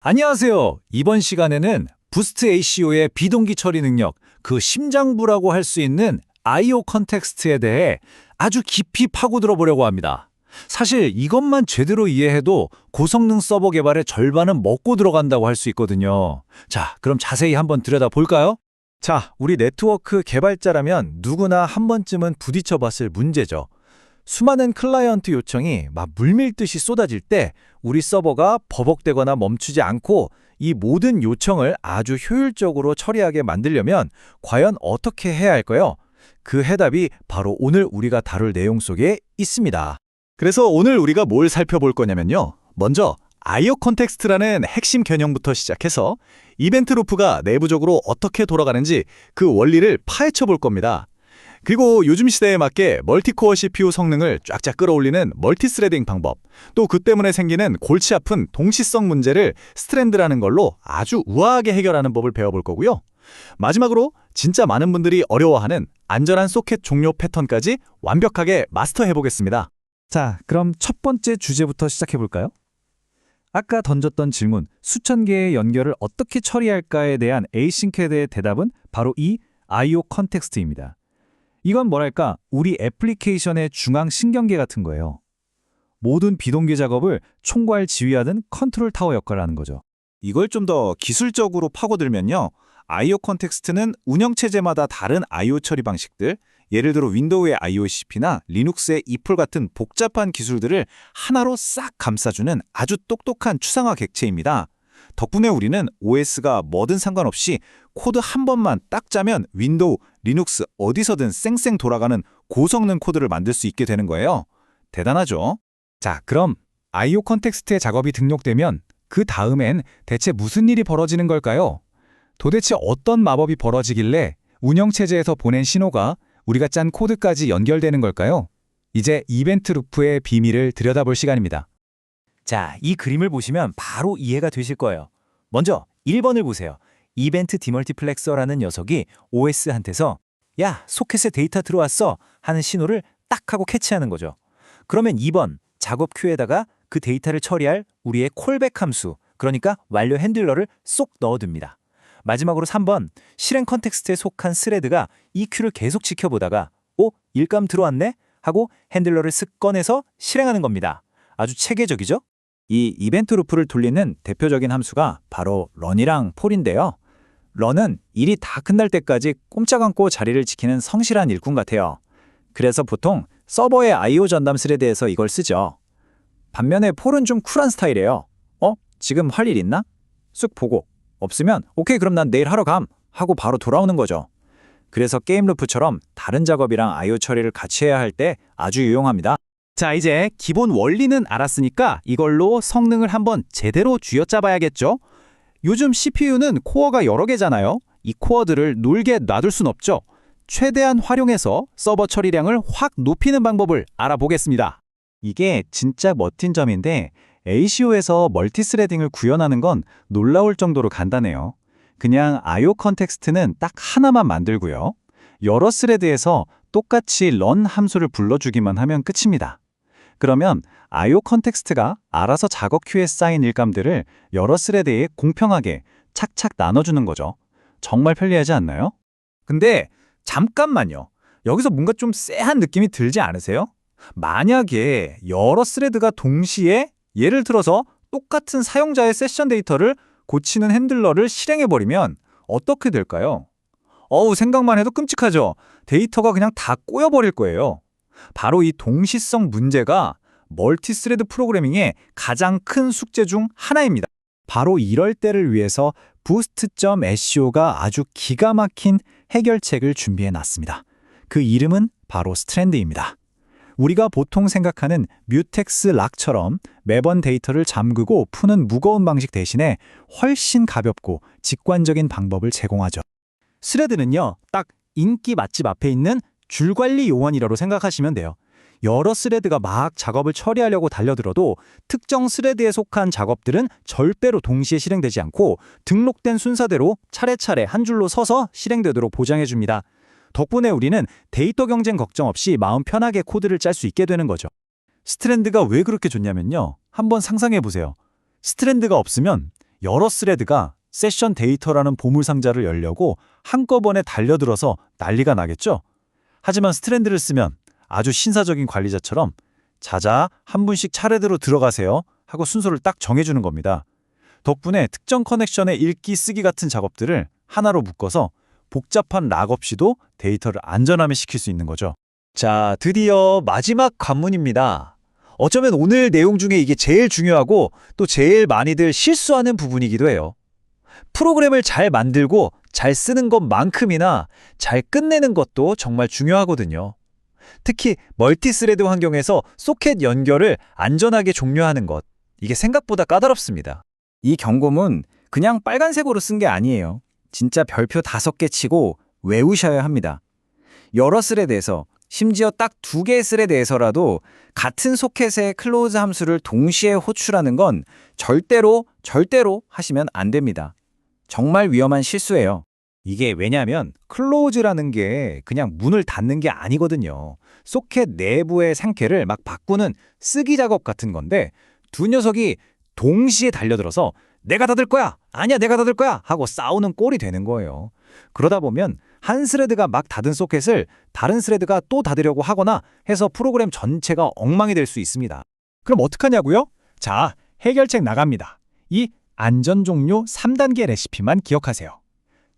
안녕하세요. 이번 시간에는 부스트 ACO의 비동기 처리 능력, 그 심장부라고 할 수 있는 I/O 컨텍스트에 대해 아주 깊이 파고들어 보려고 합니다. 사실 이것만 제대로 이해해도 고성능 서버 개발의 절반은 먹고 들어간다고 할 수 있거든요. 자, 그럼 자세히 한번 들여다볼까요? 자, 우리 네트워크 개발자라면 누구나 한 번쯤은 부딪혀봤을 문제죠. 수많은 클라이언트 요청이 막 물밀듯이 쏟아질 때 우리 서버가 버벅대거나 멈추지 않고 이 모든 요청을 아주 효율적으로 처리하게 만들려면 과연 어떻게 해야 할까요? 그 해답이 바로 오늘 우리가 다룰 내용 속에 있습니다. 그래서 오늘 우리가 뭘 살펴볼 거냐면요. 먼저 I/O 컨텍스트라는 핵심 개념부터 시작해서 이벤트 루프가 내부적으로 어떻게 돌아가는지 그 원리를 파헤쳐 볼 겁니다. 그리고 요즘 시대에 맞게 멀티코어 CPU 성능을 쫙쫙 끌어올리는 멀티스레딩 방법, 또 그 때문에 생기는 골치 아픈 동시성 문제를 스트랜드라는 걸로 아주 우아하게 해결하는 법을 배워볼 거고요. 마지막으로 진짜 많은 분들이 어려워하는 안전한 소켓 종료 패턴까지 완벽하게 마스터해보겠습니다. 자, 그럼 첫 번째 주제부터 시작해볼까요? 아까 던졌던 질문, 수천 개의 연결을 어떻게 처리할까에 대한 에이싱크에 대해 대답은 바로 이 I/O 컨텍스트입니다. 이건 뭐랄까, 우리 애플리케이션의 중앙 신경계 같은 거예요. 모든 비동기 작업을 총괄 지휘하는 컨트롤 타워 역할을 하는 거죠. 이걸 좀 더 기술적으로 파고들면요. I/O 컨텍스트는 운영체제마다 다른 I/O 처리 방식들, 예를 들어 윈도우의 IOCP나 리눅스의 이폴 같은 복잡한 기술들을 하나로 싹 감싸주는 아주 똑똑한 추상화 객체입니다. 덕분에 우리는 OS가 뭐든 상관없이 코드 한 번만 딱 짜면 윈도우, 리눅스 어디서든 쌩쌩 돌아가는 고성능 코드를 만들 수 있게 되는 거예요. 대단하죠? 자, 그럼 I/O 컨텍스트의 작업이 등록되면 그 다음엔 대체 무슨 일이 벌어지는 걸까요? 도대체 어떤 마법이 벌어지길래 운영체제에서 보낸 신호가 우리가 짠 코드까지 연결되는 걸까요? 이제 이벤트 루프의 비밀을 들여다볼 시간입니다. 자, 이 그림을 보시면 바로 이해가 되실 거예요. 먼저 1번을 보세요. 이벤트 디멀티플렉서라는 녀석이 OS한테서 야, 소켓에 데이터 들어왔어 하는 신호를 딱 하고 캐치하는 거죠. 그러면 2번, 작업 큐에다가 그 데이터를 처리할 우리의 콜백 함수, 그러니까 완료 핸들러를 쏙 넣어둡니다. 마지막으로 3번, 실행 컨텍스트에 속한 스레드가 이 큐를 계속 지켜보다가 일감 들어왔네? 하고 핸들러를 쓱 꺼내서 실행하는 겁니다. 아주 체계적이죠? 이 이벤트 루프를 돌리는 대표적인 함수가 바로 run이랑 pol인데요. run은 일이 다 끝날 때까지 꼼짝 않고 자리를 지키는 성실한 일꾼 같아요. 그래서 보통 서버의 I/O 전담 스레드에서 이걸 쓰죠. 반면에 pol은 좀 쿨한 스타일이에요. 지금 할 일 있나? 쓱 보고 없으면 오케이, 그럼 난 내일 하러 감 하고 바로 돌아오는 거죠. 그래서 게임 루프처럼 다른 작업이랑 I/O 처리를 같이 해야 할 때 아주 유용합니다. 자, 이제 기본 원리는 알았으니까 이걸로 성능을 한번 제대로 쥐어짜봐야겠죠? 요즘 CPU는 코어가 여러 개잖아요. 이 코어들을 놀게 놔둘 순 없죠. 최대한 활용해서 서버 처리량을 확 높이는 방법을 알아보겠습니다. 이게 진짜 멋진 점인데 ACO에서 멀티스레딩을 구현하는 건 놀라울 정도로 간단해요. 그냥 I/O 컨텍스트는 딱 하나만 만들고요. 여러 스레드에서 똑같이 run 함수를 불러주기만 하면 끝입니다. 그러면 I/O 컨텍스트가 알아서 작업 큐에 쌓인 일감들을 여러 스레드에 공평하게 착착 나눠주는 거죠. 정말 편리하지 않나요? 근데 잠깐만요. 여기서 뭔가 좀 쎄한 느낌이 들지 않으세요? 만약에 여러 스레드가 동시에 예를 들어서 똑같은 사용자의 세션 데이터를 고치는 핸들러를 실행해버리면 어떻게 될까요? 생각만 해도 끔찍하죠? 데이터가 그냥 다 꼬여버릴 거예요. 바로 이 동시성 문제가 멀티스레드 프로그래밍의 가장 큰 숙제 중 하나입니다. 바로 이럴 때를 위해서 boost.sco가 아주 기가 막힌 해결책을 준비해 놨습니다. 그 이름은 바로 스트랜드입니다. 우리가 보통 생각하는 뮤텍스 락처럼 매번 데이터를 잠그고 푸는 무거운 방식 대신에 훨씬 가볍고 직관적인 방법을 제공하죠. 스레드는요, 딱 인기 맛집 앞에 있는 줄관리 요원이라고 생각하시면 돼요. 여러 스레드가 막 작업을 처리하려고 달려들어도 특정 스레드에 속한 작업들은 절대로 동시에 실행되지 않고 등록된 순서대로 차례차례 한 줄로 서서 실행되도록 보장해줍니다. 덕분에 우리는 데이터 경쟁 걱정 없이 마음 편하게 코드를 짤 수 있게 되는 거죠. 스트랜드가 왜 그렇게 좋냐면요. 한번 상상해 보세요. 스트랜드가 없으면 여러 스레드가 세션 데이터라는 보물상자를 열려고 한꺼번에 달려들어서 난리가 나겠죠? 하지만 스트랜드를 쓰면 아주 신사적인 관리자처럼 자자 한 분씩 차례대로 들어가세요 하고 순서를 딱 정해주는 겁니다. 덕분에 특정 커넥션의 읽기 쓰기 같은 작업들을 하나로 묶어서 복잡한 락 없이도 데이터를 안전하게 시킬 수 있는 거죠. 자, 드디어 마지막 관문입니다. 어쩌면 오늘 내용 중에 이게 제일 중요하고 또 제일 많이들 실수하는 부분이기도 해요. 프로그램을 잘 만들고 잘 쓰는 것만큼이나 잘 끝내는 것도 정말 중요하거든요. 특히 멀티스레드 환경에서 소켓 연결을 안전하게 종료하는 것, 이게 생각보다 까다롭습니다. 이 경고문 그냥 빨간색으로 쓴 게 아니에요. 진짜 별표 5개 치고 외우셔야 합니다. 여러 스레드에서, 심지어 딱 2개의 스레드에서라도 같은 소켓의 클로즈 함수를 동시에 호출하는 건 절대로 하시면 안 됩니다. 정말 위험한 실수예요. 이게 왜냐하면 클로즈라는 게 그냥 문을 닫는 게 아니거든요. 소켓 내부의 상태를 막 바꾸는 쓰기 작업 같은 건데 두 녀석이 동시에 달려들어서 내가 닫을 거야! 아니야, 내가 닫을 거야! 하고 싸우는 꼴이 되는 거예요. 그러다 보면 한 스레드가 막 닫은 소켓을 다른 스레드가 또 닫으려고 하거나 해서 프로그램 전체가 엉망이 될 수 있습니다. 그럼 어떡하냐고요? 자, 해결책 나갑니다. 이 안전 종료 3단계 레시피만 기억하세요.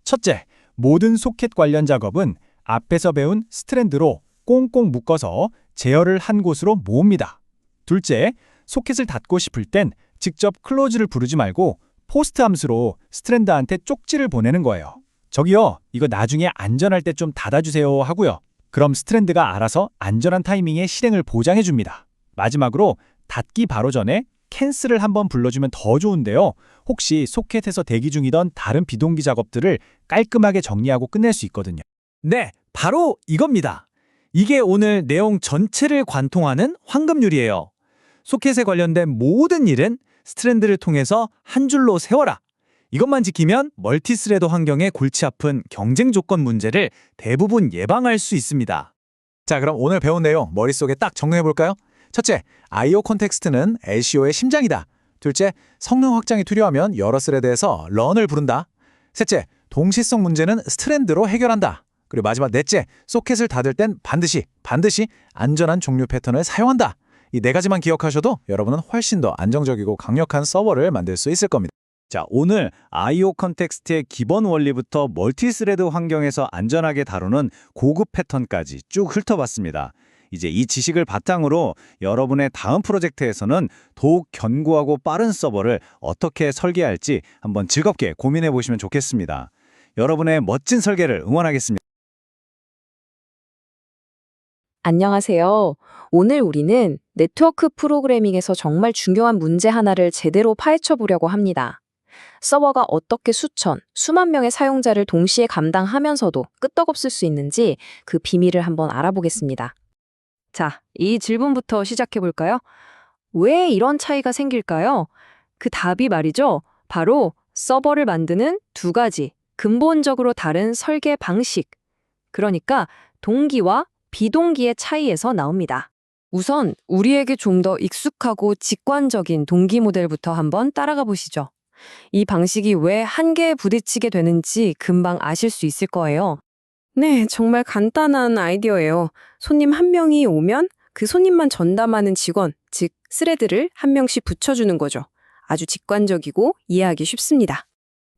첫째, 모든 소켓 관련 작업은 앞에서 배운 스트랜드로 꽁꽁 묶어서 제어를 한 곳으로 모읍니다. 둘째, 소켓을 닫고 싶을 땐 직접 클로즈를 부르지 말고 포스트 함수로 스트랜드한테 쪽지를 보내는 거예요. 저기요, 이거 나중에 안전할 때 좀 닫아주세요 하고요. 그럼 스트랜드가 알아서 안전한 타이밍에 실행을 보장해줍니다. 마지막으로 닫기 바로 전에 캔슬을 한번 불러주면 더 좋은데요. 혹시 소켓에서 대기 중이던 다른 비동기 작업들을 깔끔하게 정리하고 끝낼 수 있거든요. 네, 바로 이겁니다. 이게 오늘 내용 전체를 관통하는 황금률이에요. 소켓에 관련된 모든 일은 스트랜드를 통해서 한 줄로 세워라. 이것만 지키면 멀티스레드 환경에 골치 아픈 경쟁 조건 문제를 대부분 예방할 수 있습니다. 자, 그럼 오늘 배운 내용 머릿속에 딱 정리해볼까요? 첫째, I/O 컨텍스트는 LCO의 심장이다. 둘째, 성능 확장이 필요하면 여러 스레드에서 런을 부른다. 셋째, 동시성 문제는 스트랜드로 해결한다. 그리고 마지막 넷째, 소켓을 닫을 땐 반드시 안전한 종료 패턴을 사용한다. 이 네 가지만 기억하셔도 여러분은 훨씬 더 안정적이고 강력한 서버를 만들 수 있을 겁니다. 자, 오늘 I/O 컨텍스트의 기본 원리부터 멀티스레드 환경에서 안전하게 다루는 고급 패턴까지 쭉 훑어봤습니다. 이제 이 지식을 바탕으로 여러분의 다음 프로젝트에서는 더욱 견고하고 빠른 서버를 어떻게 설계할지 한번 즐겁게 고민해 보시면 좋겠습니다. 여러분의 멋진 설계를 응원하겠습니다. 안녕하세요. 오늘 우리는 네트워크 프로그래밍에서 정말 중요한 문제 하나를 제대로 파헤쳐 보려고 합니다. 서버가 어떻게 수만 명의 사용자를 동시에 감당하면서도 끄떡없을 수 있는지 그 비밀을 한번 알아보겠습니다. 자, 이 질문부터 시작해 볼까요? 왜 이런 차이가 생길까요? 그 답이 말이죠. 바로 서버를 만드는 두 가지 근본적으로 다른 설계 방식. 그러니까 동기와 비동기의 차이에서 나옵니다. 우선 우리에게 좀 더 익숙하고 직관적인 동기 모델부터 한번 따라가 보시죠. 이 방식이 왜 한계에 부딪히게 되는지 금방 아실 수 있을 거예요. 네, 정말 간단한 아이디어예요. 손님 한 명이 오면 그 손님만 전담하는 직원, 즉 스레드를 한 명씩 붙여주는 거죠. 아주 직관적이고 이해하기 쉽습니다.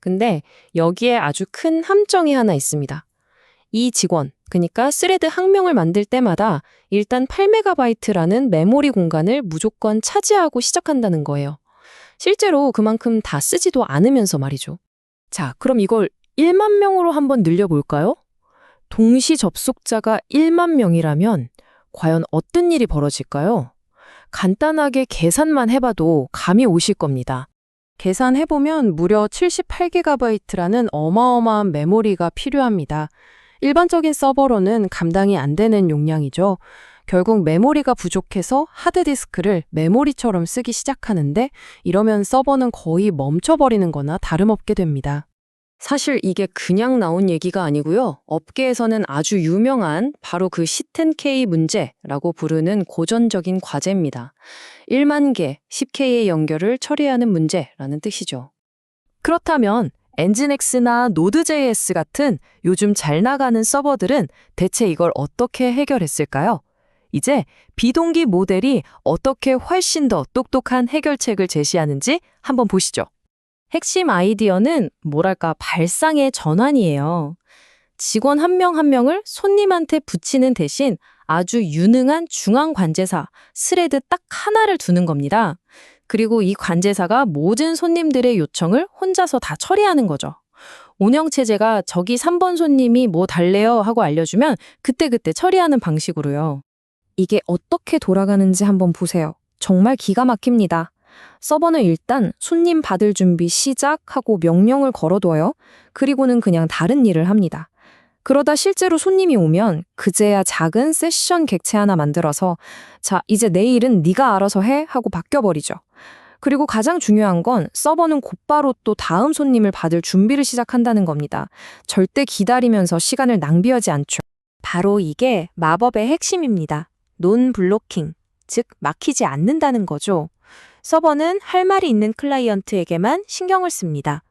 근데 여기에 아주 큰 함정이 하나 있습니다. 이 직원, 그러니까 스레드 한 명을 만들 때마다 일단 8MB라는 메모리 공간을 무조건 차지하고 시작한다는 거예요. 실제로 그만큼 다 쓰지도 않으면서 말이죠. 자, 그럼 이걸 1만 명으로 한번 늘려볼까요? 동시 접속자가 1만 명이라면 과연 어떤 일이 벌어질까요? 간단하게 계산만 해봐도 감이 오실 겁니다. 계산해보면 무려 78GB라는 어마어마한 메모리가 필요합니다. 일반적인 서버로는 감당이 안 되는 용량이죠. 결국 메모리가 부족해서 하드디스크를 메모리처럼 쓰기 시작하는데 이러면 서버는 거의 멈춰버리는 거나 다름없게 됩니다. 사실 이게 그냥 나온 얘기가 아니고요. 업계에서는 아주 유명한 바로 그 C10K 문제라고 부르는 고전적인 과제입니다. 1만 개, 10K의 연결을 처리하는 문제라는 뜻이죠. 그렇다면 엔진엑스나 노드.js 같은 요즘 잘 나가는 서버들은 대체 이걸 어떻게 해결했을까요? 이제 비동기 모델이 어떻게 훨씬 더 똑똑한 해결책을 제시하는지 한번 보시죠. 핵심 아이디어는 뭐랄까 발상의 전환이에요. 직원 한 명 한 명을 손님한테 붙이는 대신 아주 유능한 중앙 관제사, 스레드 딱 하나를 두는 겁니다. 그리고 이 관제사가 모든 손님들의 요청을 혼자서 다 처리하는 거죠. 운영체제가 저기 3번 손님이 뭐 달래요 하고 알려주면 그때그때 처리하는 방식으로요. 이게 어떻게 돌아가는지 한번 보세요. 정말 기가 막힙니다. 서버는 일단 손님 받을 준비 시작하고 명령을 걸어둬요. 그리고는 그냥 다른 일을 합니다. 그러다 실제로 손님이 오면 그제야 작은 세션 객체 하나 만들어서 자, 이제 내일은 네가 알아서 해 하고 바뀌어버리죠. 그리고 가장 중요한 건 서버는 곧바로 또 다음 손님을 받을 준비를 시작한다는 겁니다. 절대 기다리면서 시간을 낭비하지 않죠. 바로 이게 마법의 핵심입니다. 논 블로킹, 즉 막히지 않는다는 거죠. 서버는 할 말이 있는 클라이언트에게만 신경을 씁니다.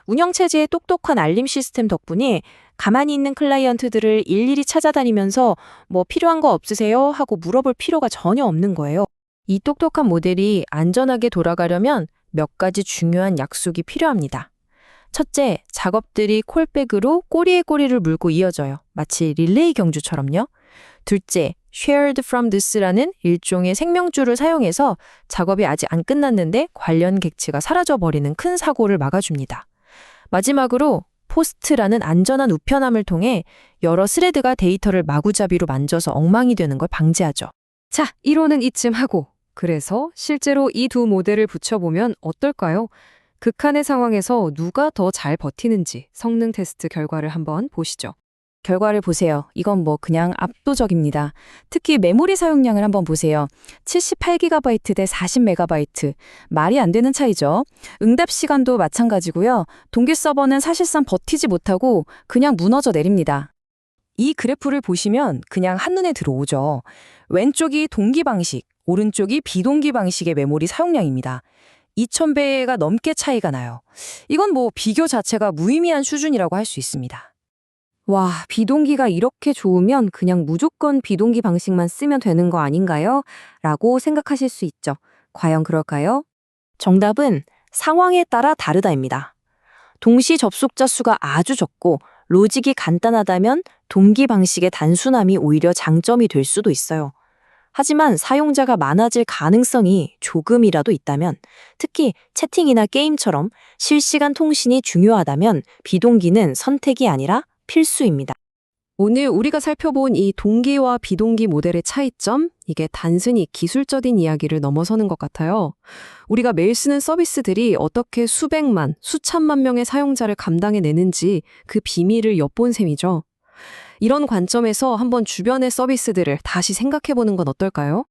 운영체제의 똑똑한 알림 시스템 덕분에 가만히 있는 클라이언트들을 일일이 찾아다니면서 뭐 필요한 거 없으세요? 하고 물어볼 필요가 전혀 없는 거예요. 이 똑똑한 모델이 안전하게 돌아가려면 몇 가지 중요한 약속이 필요합니다. 첫째, 작업들이 콜백으로 꼬리에 꼬리를 물고 이어져요. 마치 릴레이 경주처럼요. 둘째, shared from this라는 일종의 생명줄을 사용해서 작업이 아직 안 끝났는데 관련 객체가 사라져버리는 큰 사고를 막아줍니다. 마지막으로 포스트라는 안전한 우편함을 통해 여러 스레드가 데이터를 마구잡이로 만져서 엉망이 되는 걸 방지하죠. 자, 이론은 이쯤 하고 그래서 실제로 이 두 모델을 붙여보면 어떨까요? 극한의 상황에서 누가 더 잘 버티는지 성능 테스트 결과를 한번 보시죠. 결과를 보세요. 이건 뭐 그냥 압도적입니다. 특히 메모리 사용량을 한번 보세요. 78GB 대 40MB. 말이 안 되는 차이죠. 응답 시간도 마찬가지고요. 동기 서버는 사실상 버티지 못하고 그냥 무너져 내립니다. 이 그래프를 보시면 그냥 한눈에 들어오죠. 왼쪽이 동기 방식, 오른쪽이 비동기 방식의 메모리 사용량입니다. 2000배가 넘게 차이가 나요. 이건 뭐 비교 자체가 무의미한 수준이라고 할 수 있습니다. 와, 비동기가 이렇게 좋으면 그냥 무조건 비동기 방식만 쓰면 되는 거 아닌가요? 라고 생각하실 수 있죠. 과연 그럴까요? 정답은 상황에 따라 다르다입니다. 동시 접속자 수가 아주 적고 로직이 간단하다면 동기 방식의 단순함이 오히려 장점이 될 수도 있어요. 하지만 사용자가 많아질 가능성이 조금이라도 있다면, 특히 채팅이나 게임처럼 실시간 통신이 중요하다면 비동기는 선택이 아니라 필수입니다. 오늘 우리가 살펴본 이 동기와 비동기 모델의 차이점, 이게 단순히 기술적인 이야기를 넘어서는 것 같아요. 우리가 매일 쓰는 서비스들이 어떻게 수백만, 수천만 명의 사용자를 감당해내는지 그 비밀을 엿본 셈이죠. 이런 관점에서 한번 주변의 서비스들을 다시 생각해보는 건 어떨까요?